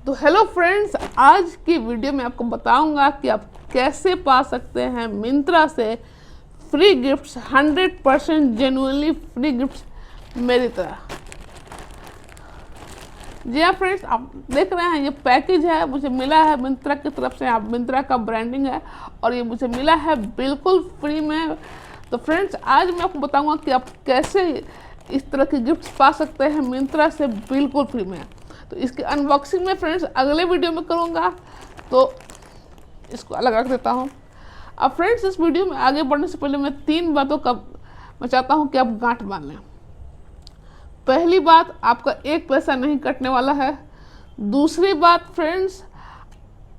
तो hello friends, आज की वीडियो में आपको बताऊंगा कि आप कैसे पा सकते हैं मिंत्रा से free gifts, 100% genuinely free gifts मेरी तरह। जी हाँ फ्रेंड्स, आप देख रहे हैं ये पैकेज है, मुझे मिला है मिंत्रा की तरफ से। आप मिंत्रा का ब्रांडिंग है और ये मुझे मिला है बिल्कुल फ्री में। तो फ्रेंड्स, आज मैं आपको बताऊंगा कि आप कैसे इस तरह के गिफ्ट्स पा सकते हैं मिंत्रा से बिल्कुल फ्री में। तो इसकी अनबॉक्सिंग में फ्रेंड्स अगले वीडियो में करूँगा, तो इसको अलग रख देता हूँ। अब फ्रेंड्स, इस वीडियो में आगे बढ़ने से पहले मैं 3 बातों का मैं चाहता हूँ कि आप गांठ बांध लें। पहली बात, आपका एक पैसा नहीं कटने वाला है। दूसरी बात फ्रेंड्स,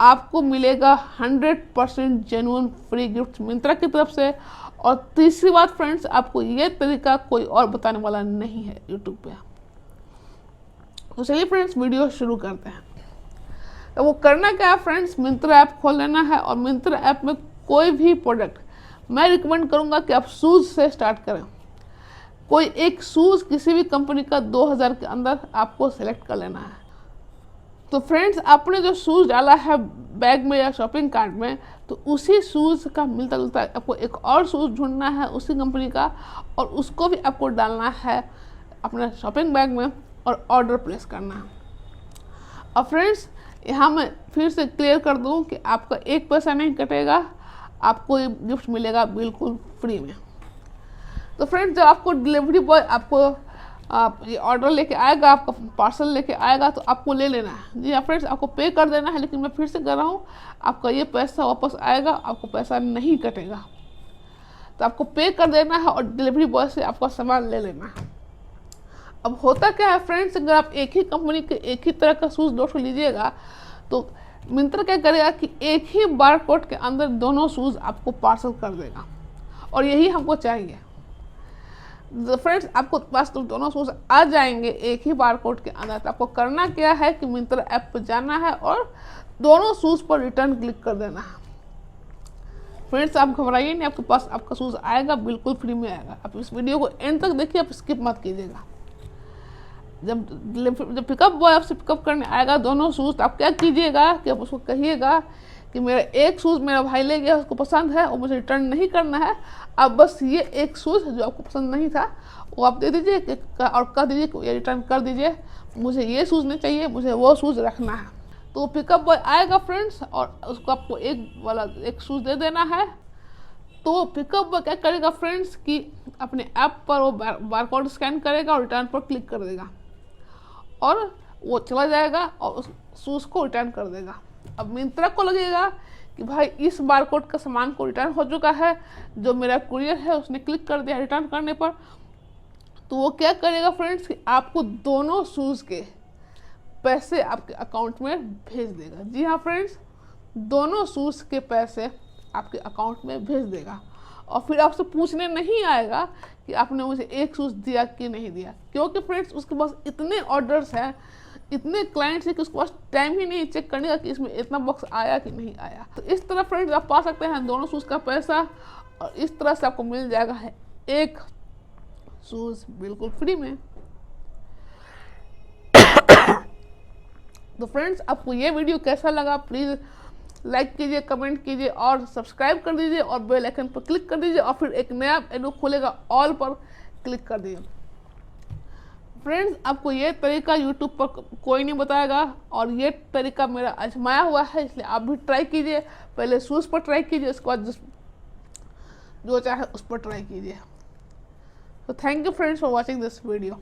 आपको मिलेगा 100% जेन्युइन फ्री गिफ्ट मिंत्रा की तरफ से। और तीसरी बात फ्रेंड्स, आपको ये तरीका कोई और बताने वाला नहीं है यूट्यूब पे। तो चलिए फ्रेंड्स, वीडियो शुरू करते हैं। तो वो करना क्या है फ्रेंड्स, मिंत्रा ऐप खोल लेना है और मिंत्रा ऐप में कोई भी प्रोडक्ट, मैं रिकमेंड करूँगा कि आप शूज़ से स्टार्ट करें। कोई एक शूज़ किसी भी कंपनी का 2000 के अंदर आपको सेलेक्ट कर लेना है। तो फ्रेंड्स, आपने जो शूज़ डाला है बैग में या शॉपिंग कार्ट में, तो उसी शूज़ का मिलता जुलता आपको एक और शूज़ ढूंढना है उसी कंपनी का, और उसको भी आपको डालना है अपने शॉपिंग बैग में और ऑर्डर प्लेस करना है। अब फ्रेंड्स, यहाँ मैं फिर से क्लियर कर दूँ कि आपका एक पैसा नहीं कटेगा, आपको ये गिफ्ट मिलेगा बिल्कुल फ्री में। तो फ्रेंड्स, जब आपको डिलीवरी बॉय आपको ये ऑर्डर लेके आएगा, आपका पार्सल लेके आएगा, तो आपको ले लेना है। जी हाँ फ्रेंड्स, आपको पे कर देना है, लेकिन मैं फिर से कर रहा हूँ, आपका ये पैसा वापस आएगा, आपको पैसा नहीं कटेगा। तो आपको पे कर देना है और डिलीवरी बॉय से आपका सामान ले लेना है। अब होता क्या है फ्रेंड्स, अगर आप एक ही कंपनी के एक ही तरह का शूज़ 2 लीजिएगा, तो मिंत्रा क्या करेगा कि एक ही बारकोड के अंदर दोनों शूज़ आपको पार्सल कर देगा, और यही हमको चाहिए। फ्रेंड्स, आपको पास तो दोनों शूज़ आ जाएंगे एक ही बारकोड के अंदर। तो आपको करना क्या है कि मिंत्रा ऐप पर जाना है और दोनों शूज़ पर रिटर्न क्लिक कर देना है। फ्रेंड्स, आप घबराइए नहीं, आपके पास आपका शूज़ आएगा, बिल्कुल फ्री में आएगा। आप इस वीडियो को एंड तक देखिए, आप स्किप मत कीजिएगा। जब पिकअप बॉय आपसे पिकअप करने आएगा दोनों शूज़, तो आप क्या कीजिएगा कि आप उसको कहिएगा कि मेरा एक शूज़ मेरा भाई ले गया, उसको पसंद है और मुझे रिटर्न नहीं करना है। आप बस ये एक शूज़ जो आपको पसंद नहीं था वो आप दे दीजिए और कह दीजिए कि ये रिटर्न कर दीजिए, मुझे ये शूज़ नहीं चाहिए, मुझे वो शूज़ रखना है। तो पिकअप बॉय आएगा फ्रेंड्स, और उसको आपको एक शूज़ दे देना है। तो पिकअप बॉय क्या करेगा फ्रेंड्स कि अपने ऐप पर वो बारकोड स्कैन करेगा और रिटर्न पर क्लिक कर देगा, और वो चला जाएगा और उस शूज़ को रिटर्न कर देगा। अब मिंत्रा को लगेगा कि भाई इस बारकोड का सामान को रिटर्न हो चुका है, जो मेरा कुरियर है उसने क्लिक कर दिया रिटर्न करने पर। तो वो क्या करेगा फ्रेंड्स कि आपको दोनों शूज़ के पैसे आपके अकाउंट में भेज देगा। जी हाँ फ्रेंड्स, दोनों शूज़ के पैसे आपके अकाउंट में भेज देगा, और फिर आपसे पूछने नहीं आएगा कि आपने मुझे एक शूज़ दिया कि नहीं दिया, क्योंकि फ्रेंड्स उसके पास इतने ऑर्डर्स हैं, इतने क्लाइंट्स हैं कि उसके पास टाइम ही नहीं चेक करने का कि इसमें इतना बॉक्स आया कि नहीं आया। तो इस तरह फ्रेंड्स आप पा सकते हैं दोनों शूज़ का पैसा, और इस तरह से आपको मिल जाएगा है एक शूज़ बिल्कुल फ्री में। तो फ्रेंड्स, आपको ये वीडियो कैसा लगा, प्लीज़ लाइक कीजिए, कमेंट कीजिए और सब्सक्राइब कर दीजिए, और बेल आइकन पर क्लिक कर दीजिए, और फिर एक नया मेनू खुलेगा, ऑल पर क्लिक कर दीजिए। फ्रेंड्स, आपको ये तरीका यूट्यूब पर कोई नहीं बताएगा, और ये तरीका मेरा आजमाया हुआ है, इसलिए आप भी ट्राई कीजिए। पहले शूज़ पर ट्राई कीजिए, उसके बाद जो चाहे उस पर ट्राई कीजिए। तो thank you friends for watching this video.